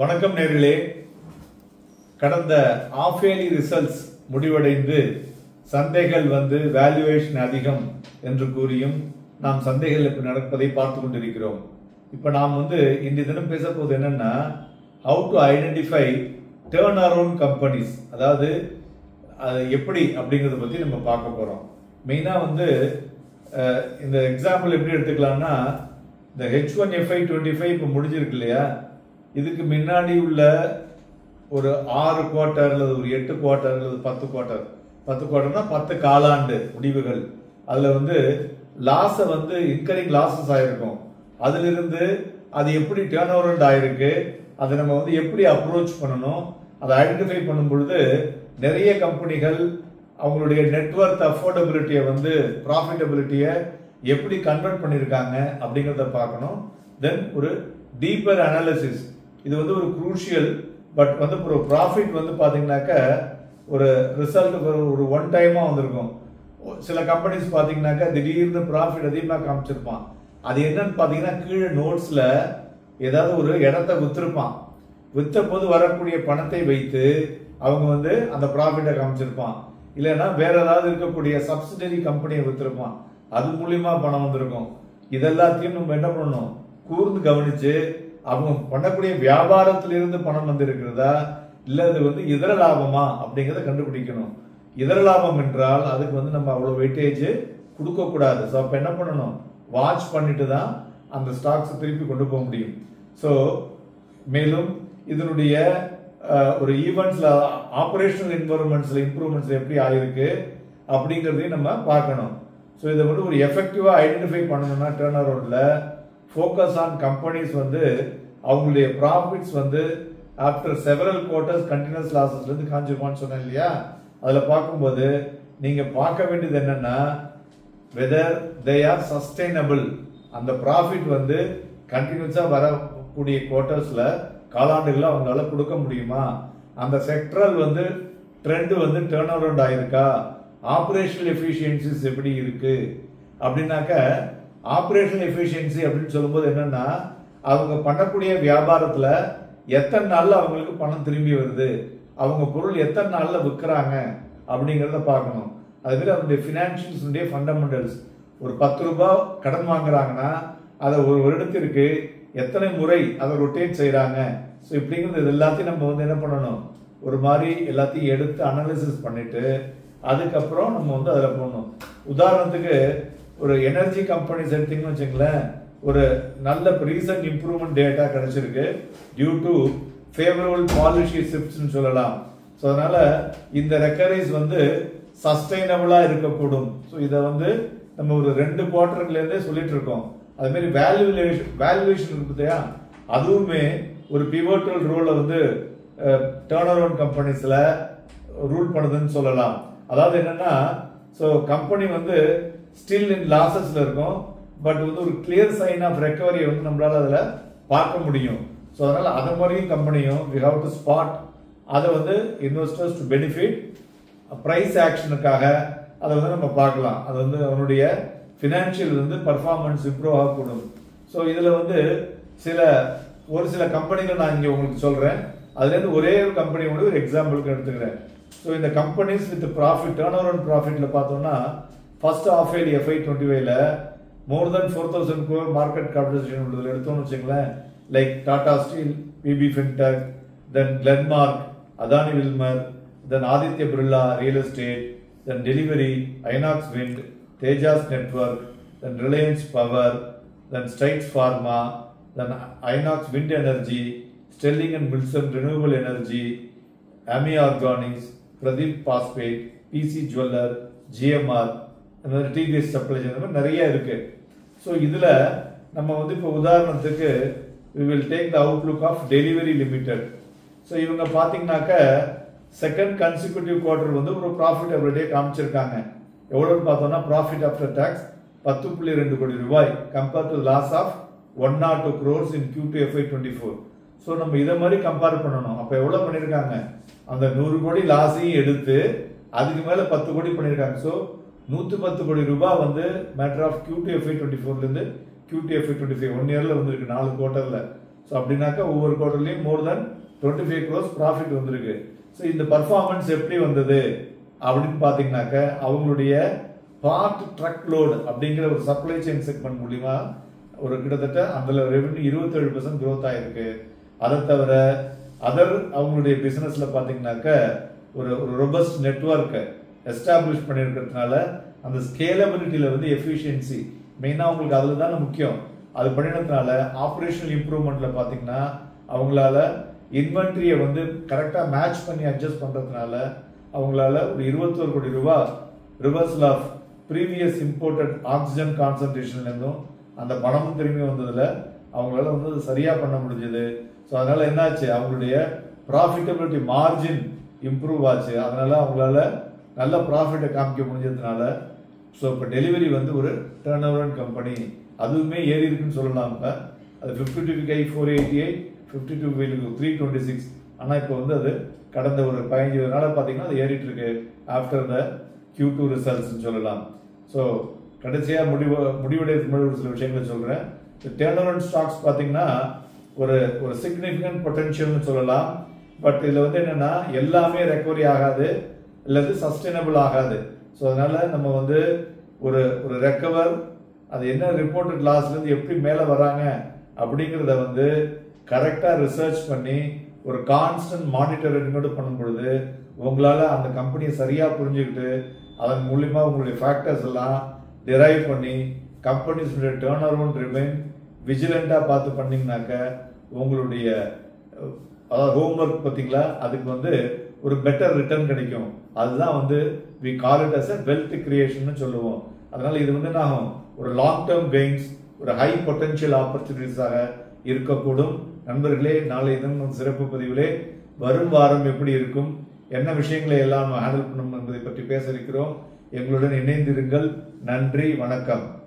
வணக்கம் நேர்களே. கடந்த ஆஃப் இயர்லி ரிசல்ட்ஸ் முடிவடைந்து சந்தைகள் வேல்யூவேஷன் அதிகம் என்று கூறியும் நாம் சந்தைகள் இப்ப நடப்பதை பார்த்து கொண்டிருக்கிறோம். இப்ப நாம் இன்றைய தினம் பேச போது என்னன்னா, how to identify turnaround companies, அதாவது அது எப்படி அப்படிங்கறத பத்தி நம்ம பார்க்க போறோம். மெயினா இந்த எக்ஸாம்பிள் எப்படி எடுத்துக்கலாம்னா, இந்த H1FY25 இப்ப முடிஞ்சிருக்கு இல்லையா, இதுக்கு முன்னாடி உள்ள ஒரு 6 குவார்டர் அல்லது ஒரு 8 குவார்டர் அல்லது 10 குவார்டர், 10 குவார்டர்னா 10 காலாண்டு முடிவுகள், அதுல லாஸ் இன்கரிங் லாசஸ் ஆயிருக்கும். அதுல இருந்து அது எப்படி டர்ன் ஓவர் ஆயிருக்கு, அதை நம்ம எப்படி அப்ரோச் பண்ணணும், அதை ஐடென்டிஃபை பண்ணும் பொழுது நிறைய கம்பெனிகள் அவங்களுடைய நெட்வொர்க் அஃபோர்டபிலிட்டியை ப்ராஃபிட்டபிலிட்டியை எப்படி கன்வெர்ட் பண்ணியிருக்காங்க அப்படிங்கிறத பார்க்கணும். தென் ஒரு டீப்பர் அனாலிசிஸ், இது ஒரு குரூஷியல். பட் ஒரு ப்ராஃபிட் பாத்தீங்கன்னாக்க ஒரு ரிசல்ட் ஒரு ஒன் டைமா வந்திருக்கும். சில கம்பெனிஸ் பாத்தீங்கன்னாக்க திடீர்னு ப்ராஃபிட் அதிகமா காமிச்சிருப்பான். அது என்னன்னு பாத்தீங்கன்னா, கீழே நோட்ஸ்ல ஏதாவது ஒரு இடத்த வித்திருப்பான். வித்த போது வரக்கூடிய பணத்தை வைத்து அவங்க அந்த ப்ராஃபிட்டை காமிச்சிருப்பான். இல்லைன்னா வேற ஏதாவது இருக்கக்கூடிய சப்சிடரி கம்பெனியை வித்திருப்பான், அது மூலியமா பணம் வந்திருக்கும். இதெல்லாத்தையும் நம்ம என்ன பண்ணணும், கூர்ந்து கவனிச்சு அவங்க பண்ணக்கூடிய வியாபாரத்திலிருந்து பணம் வந்திருக்கிறதா இல்ல அது இதர லாபமா அப்படிங்கறத கண்டுபிடிக்கணும். இதர லாபம் என்றால் அதுக்கு நம்ம அவ்வளவு வெயிட்டேஜ் கொடுக்க கூடாது. ஸோ அப்ப என்ன பண்ணணும், வாட்ச் பண்ணிட்டு தான் அந்த ஸ்டாக்ஸ் திருப்பி கொண்டு போக முடியும். ஸோ மேலும் இதனுடைய ஒரு ஈவெண்ட்ஸ்ல ஆபரேஷனல் என்வரன்மெண்ட்ஸ்ல இம்ப்ரூவ்மெண்ட்ஸ் எப்படி ஆயிருக்கு அப்படிங்கறதையும் நம்ம பார்க்கணும். ஸோ இதை ஒரு எஃபெக்டிவா ஐடென்டிஃபை பண்ணணும்னா டர்ன் அரவுண்ட்ல ஃபோக்கஸ் ஆன் கம்பெனிஸ் அவங்களுடைய profits after several quarters continues லாசஸ்ல இருந்து காஞ்சிருப்பான்னு சொன்னேன் இல்லையா. அதுல பார்க்கும்போது நீங்க பார்க்க வேண்டியது என்னன்னா, வெதர் தே ஆர் சஸ்டைனபிள், அந்த ப்ராஃபிட் கண்டினியூஸா வரக்கூடிய குவார்டர்ஸ்ல காலாண்டுகளை அவங்களால கொடுக்க முடியுமா, அந்த செக்டரல் ட்ரெண்ட் டர்ன் அரவுண்ட் ஆயிருக்கா, ஆபரேஷனல் எஃபிஷியன்சிஸ் எப்படி இருக்கு அப்படின்னாக்க, ஆபரேஷனல் எஃபிஷியன்சி அப்படின்னு சொல்லும்போது என்னன்னா, அவங்க பண்ணக்கூடிய வியாபாரத்துல எத்தனை நாள்ல அவங்களுக்கு பணம் திரும்பி வருது, அவங்க பொருள் எத்தனை நாள்ல விற்கிறாங்க அப்படிங்கறத பார்க்கணும். அது மாதிரி அவங்களுடைய பினான்சியல்ஸ் ஃபண்டமெண்டல்ஸ், ஒரு 10 ரூபாய் கடன் வாங்குறாங்கன்னா அதை ஒரு வருடத்திற்கு எத்தனை முறை அதை ரொட்டேட் செய்யறாங்க, ஸோ இப்படிங்கிறது இது எல்லாத்தையும் நம்ம என்ன பண்ணணும், ஒரு மாதிரி எல்லாத்தையும் எடுத்து அனாலிசிஸ் பண்ணிட்டு அதுக்கப்புறம் நம்ம அதில் போடணும். உதாரணத்துக்கு ஒரு எனர்ஜி கம்பெனிஸ் எடுத்தீங்கன்னு வச்சுங்களேன், ஒரு நல்ல ரீசன்ட் இம்ப்ரூவ்மெண்ட் டேட்டா கிடைச்சிருக்கு due to favourable policy shifts சொல்லலாம். ஸோ அதனால இந்த ரெக்கவரிஸ் சஸ்டைனபிளா இருக்கக்கூடும். ஸோ இதை நம்ம ஒரு 2 குவார்டர்ல இருந்தே சொல்லிட்டு இருக்கோம். அது மாதிரி வேல்யூவேஷன் இருக்கு இல்லையா, அதுவுமே ஒரு பிவோட்டல் ரோல டர்ன் அரவுண்ட் கம்பெனிஸ்ல ரூல் பண்ணுதுன்னு சொல்லலாம். அதாவது என்னன்னா, ஸோ கம்பெனி ஸ்டில் இன் லாசஸ்ல இருக்கும், பட் ஒரு கிளியர் சைன் ஆஃப் ரெக்கவரியை நம்மளால அதுல பார்க்க முடியும். ஸோ அதனால அது மாதிரியும் கம்பெனியும் we have to spot அதை இன்வெஸ்டர்ஸ் டு பெனிஃபிட் பிரைஸ் ஆக்ஷனுக்காக அதை நம்ம பார்க்கலாம். அது அவனுடைய பினான்சியல் பர்ஃபார்மன்ஸ் இம்ப்ரூவ் ஆகக்கூடும். ஸோ இதுல ஒரு சில கம்பெனிகள் நான் இங்க உங்களுக்கு சொல்றேன். அதுல இருந்து ஒரே ஒரு கம்பெனி ஒரு எக்ஸாம்பிளுக்கு எடுத்துக்கிறேன். ஸோ இந்த companies with profit turn over ப்ராஃபிட்ல பார்த்தோம்னா, ஃபர்ஸ்ட் ஆஃப் இயர் FY25ல more then 4,000 crore market capitalisation உள்ளதுல எடுத்தோம்னு வச்சுங்களேன், like Tata steel, PB fintech, then Glenmark, Adani Wilmar, then Aditya Birla real estate, then Delhivery, Inox wind, Tejas network, then Reliance power, then Strides pharma, then Inox wind energy, Sterling and Wilson renewable energy, Ami organics, Pradeep phosphate, PC jeweller, GMR, TVS supply chain, நிறைய இருக்கு. So இதுல நம்ம இப்போ உதாரணத்துக்கு we will take the outlook of delivery limited. So இவங்க பாத்தீங்கன்னாக்க second consecutive quarter ஒரு profit everyday காமிச்சிருக்காங்க. எவ்வளவுன்னு பார்த்தோம்னா, ப்ராஃபிட் ஆஃப்டர் டாக்ஸ் 10.2 கோடி ரூபாய் compare to loss of 102 crores in Q2 FY24. So நம்ம இதை மாதிரி கம்பேர் பண்ணணும். அப்ப எவ்வளவு பண்ணிருக்காங்க, அந்த 100 கோடி லாஸையும் எடுத்து அதுக்கு மேல 10 கோடி பண்ணிருக்காங்க. ஸோ 110 கோடி ரூபாய் மேட்டர் ஆஃப் Q2 FY24 இருந்து Q2 FY25 1 இயர்ல வந்திருக்கு, 4 குவார்டர்ல. ஸோ அப்படின்னாக்கா ஒவ்வொரு குவார்டர்லையும் மோர் தென் 25 crores ப்ராஃபிட் வந்திருக்கு. ஸோ இந்த பர்ஃபார்மன்ஸ் எப்படி வந்தது அப்படின்னு பார்த்தீங்கன்னாக்க அவங்களுடைய பார்ட் ட்ரக் லோடு அப்படிங்கிற ஒரு சப்ளை செயின் செக்மெண்ட் மூலியமா ஒரு கிட்டத்தட்ட அந்த ரெவென்யூ 27% growth ஆயிருக்கு. அதை தவிர அதர் அவங்களுடைய பிசினஸ்ல பார்த்தீங்கன்னாக்க ஒரு ரொபஸ்ட் நெட்வொர்க் எஸ்டாப்ளிஷ் பண்ணியிருக்கிறதுனால அந்த ஸ்கேலபிலிட்டியில வந்து எஃபிஷியன்சி மெயினாக அவங்களுக்கு அதில் தானே முக்கியம். அது பண்ணினதுனால ஆப்ரேஷனல் இம்ப்ரூவ்மெண்ட்ல பார்த்தீங்கன்னா அவங்களால இன்வென்ட்ரியை வந்து கரெக்டாக மேட்ச் பண்ணி அட்ஜஸ்ட் பண்ணுறதுனால அவங்களால ஒரு 21 கோடி ரூபாய் reversal of previous imported oxygen கான்சன்ட்ரேஷன்லேருந்தும் அந்த பணமும் திரும்பி வந்ததில் அவங்களால வந்து அது சரியாக பண்ண முடிஞ்சது. ஸோ அதனால என்னாச்சு, அவங்களுடைய ப்ராஃபிட்டபிலிட்டி மார்ஜின் இம்ப்ரூவ் ஆச்சு. அதனால அவங்களால நல்ல ப்ராஃபிட்டை காமிக்க முடிஞ்சதுனால ஸோ இப்போ டெலிவரி வந்து ஒரு டர்ன் ஓவர் கம்பெனி அதுவுமே ஏறி இருக்குன்னு சொல்லலாம். இப்போ அது 52 488 52 326. ஆனால் இப்போ வந்து அது கடந்த ஒரு 15 நாளாக பார்த்தீங்கன்னா அது ஏறிட்டு இருக்கு ஆஃப்டர் த Q2 ரிசல்ட்ஸ்ன்னு சொல்லலாம். ஸோ கடைசியாக முடிவடைறதுக்கு ஒரு சில விஷயங்களை சொல்கிறேன். டர்ன் ஓவர் ஸ்டாக்ஸ் பார்த்தீங்கன்னா ஒரு சிக்னிஃபிகன்ட் பொட்டன்ஷியல்னு சொல்லலாம். பட் இதில் வந்து என்னன்னா எல்லாமே ரெக்கவரி ஆகாது அல்லது சஸ்டைனபிள் ஆகாது. ஸோ அதனால நம்ம வந்து ஒரு ரெக்கவர் அது என்ன ரிப்போர்ட்டட் லாஸ்லேருந்து எப்படி மேலே வராங்க அப்படிங்கிறத வந்து கரெக்டாக ரிசர்ச் பண்ணி ஒரு கான்ஸ்டன்ட் மானிட்டரிங்கோடு பண்ணும் பொழுது உங்களால் அந்த கம்பெனியை சரியாக புரிஞ்சுக்கிட்டு அதன் மூலிமா உங்களுடைய ஃபேக்டர்ஸ் எல்லாம் டிரைவ் பண்ணி கம்பெனிஸுடைய டர்ன் அரவுண்ட் ரிமைன் விஜிலண்டாக பார்த்து பண்ணிங்கனாக்க உங்களுடைய அதாவது ஹோம்ஒர்க் பார்த்தீங்களா அதுக்கு வந்து ஒரு பெட்டர் ரிட்டர்ன் கிடைக்கும். அதுதான் வந்து we call it as a wealth creation சொல்லுவோம். அதனால இது வந்து நான் ஒரு லாங் டேர்ம் கெயின்ஸ் ஒரு ஹை பொட்டன்ஷியல் ஆப்பர்ச்சுனிட்டிஸாக இருக்கக்கூடும். நண்பர்களே, நாளை தினம் சிறப்பு பதிவிலே வரும் வாரம் எப்படி இருக்கும், என்ன விஷயங்களை எல்லாம் ஹேண்டில் பண்ணணும் என்பதை பற்றி பேச இருக்கிறோம். எங்களுடன் இணைந்திருங்கள். நன்றி, வணக்கம்.